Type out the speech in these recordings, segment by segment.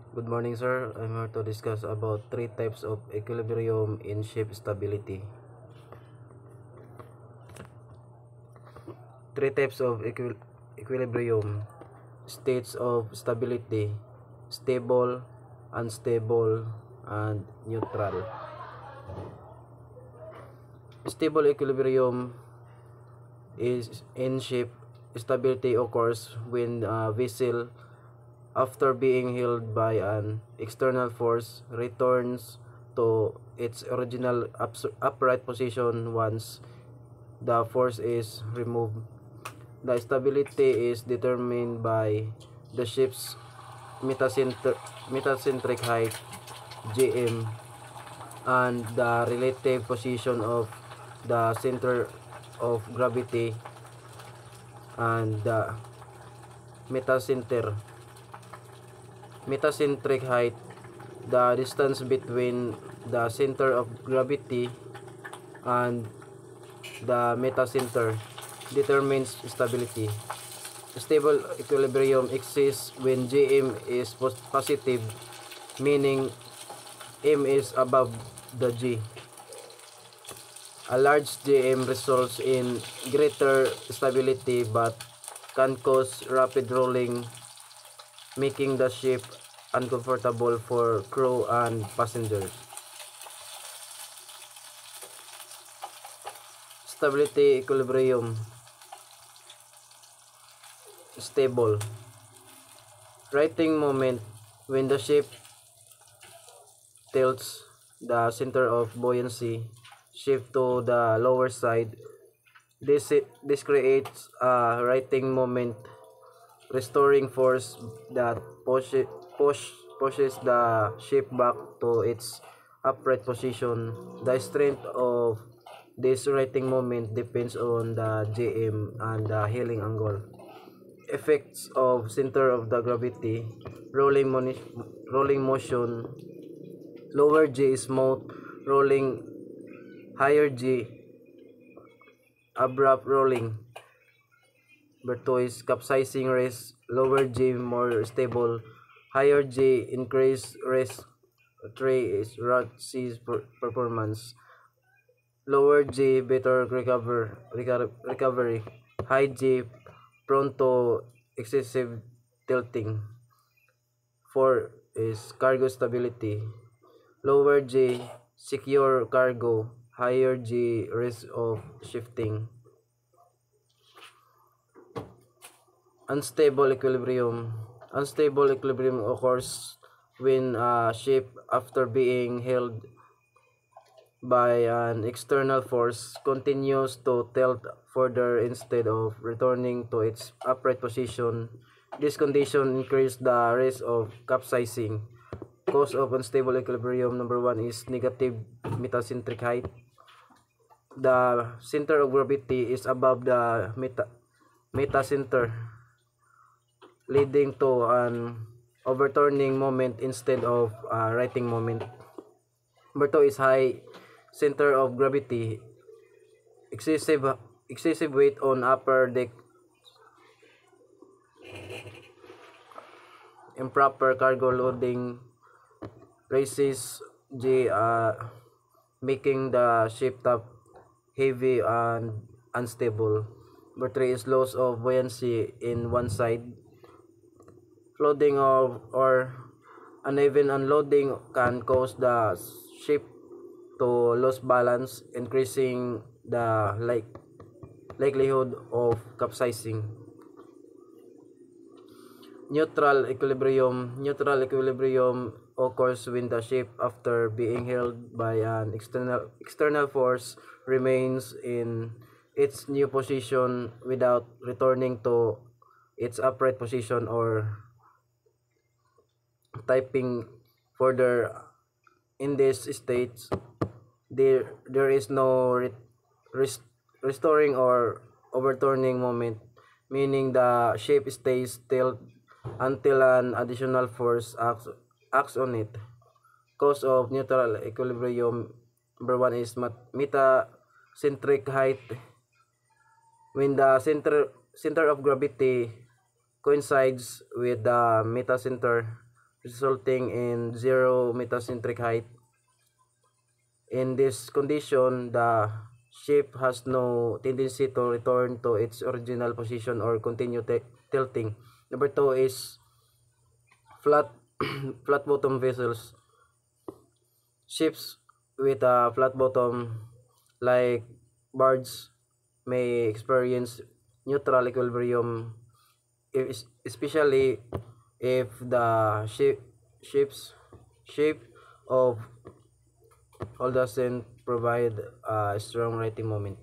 Good morning, sir. I'm here to discuss about three types of equilibrium in ship stability. Three types of equilibrium: states of stability, stable, unstable, and neutral. Stable equilibrium is in ship stability occurs when a vessel, after being held by an external force, returns to its original upright position once the force is removed. The stability is determined by the ship's metacentric height, GM, and the relative position of the center of gravity and the metacenter. Metacentric height, the distance between the center of gravity and the metacenter, determines stability. Stable equilibrium exists when Gm is positive, meaning M is above the G. A large Gm results in greater stability but can cause rapid rolling, making the ship uncomfortable for crew and passengers. Stability equilibrium. Stable. Righting moment, when the ship tilts, the center of buoyancy shift to the lower side. This creates a righting moment, restoring force that pushes the ship back to its upright position. The strength of this righting moment depends on the GM and the heeling angle. Effects of center of the gravity, rolling motion, lower G smooth rolling, higher G abrupt rolling. Bertois capsizing risk, lower G more stable, higher G increased risk. 3 is rod C performance, lower G better recovery, high G prone to excessive tilting. 4 is cargo stability, lower G secure cargo, higher G risk of shifting. Unstable equilibrium. Unstable equilibrium occurs when a ship, after being held by an external force, continues to tilt further instead of returning to its upright position. This condition increases the risk of capsizing. Cause of unstable equilibrium number 1 is negative metacentric height. The center of gravity is above the metacenter, leading to an overturning moment instead of a righting moment. Number 2 is high center of gravity. Excessive weight on upper deck, improper cargo loading raises G, making the ship top heavy and unstable. Number 3 is loss of buoyancy in one side. Flooding or uneven unloading can cause the ship to lose balance, increasing the likelihood of capsizing. Neutral equilibrium. Neutral equilibrium occurs when the ship, after being held by an external force, remains in its new position without returning to its upright position or typing further. In this state, there is no restoring or overturning moment, meaning the shape stays still until an additional force acts on it. Cause of neutral equilibrium number 1 is metacentric height. When the center of gravity coincides with the metacenter, resulting in zero metacentric height. In this condition, the ship has no tendency to return to its original position or continue tilting. Number 2 is flat flat bottom vessels. Ships with a flat bottom like barges may experience neutral equilibrium, especially if the ship's shape of hull doesn't provide a strong righting moment.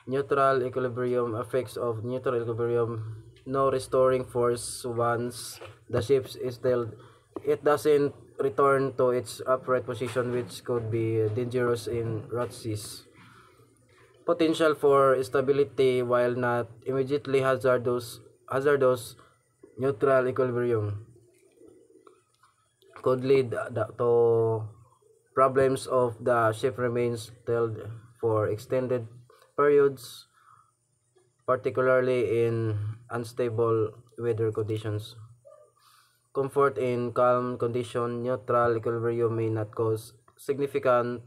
Neutral equilibrium effects of neutral equilibrium: no restoring force once the ship is still. It doesn't return to its upright position, which could be dangerous in rough seas. Potential for instability while not immediately hazardous, neutral equilibrium could lead to problems of the ship remains tilted for extended periods, particularly in unstable weather conditions. Comfort in calm condition: neutral equilibrium may not cause significant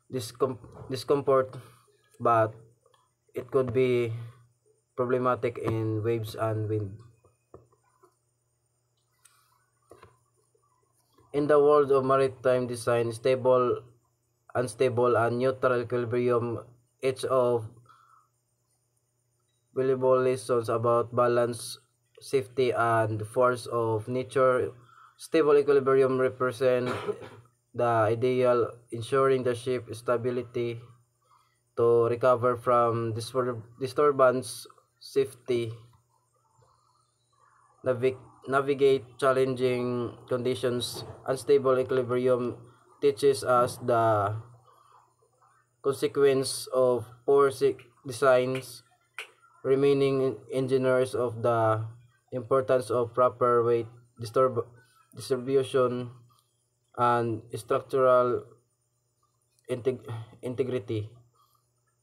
discomfort, but it could be problematic in waves and wind. In the world of maritime design, stable, unstable, and neutral equilibrium, each of valuable lessons about balance, safety, and force of nature. Stable equilibrium represent the ideal, ensuring the ship stability to recover from disturbance, safety, navigate challenging conditions. Unstable equilibrium teaches us the consequence of poor designs, remaining engineers of the importance of proper weight distribution and structural integrity.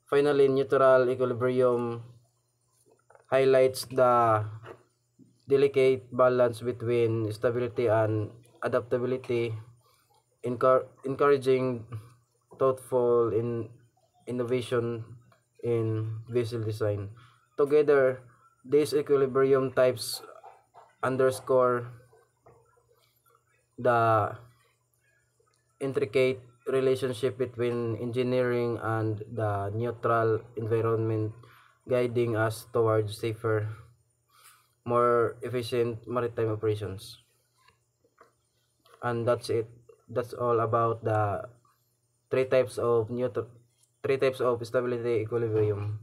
Finally, neutral equilibrium highlights the delicate balance between stability and adaptability, encouraging thoughtful innovation in vessel design. Together, these equilibrium types underscore the intricate relationship between engineering and the neutral environment, guiding us towards safer, more efficient maritime operations. And that's it. That's all about the three types of three types of stability equilibrium.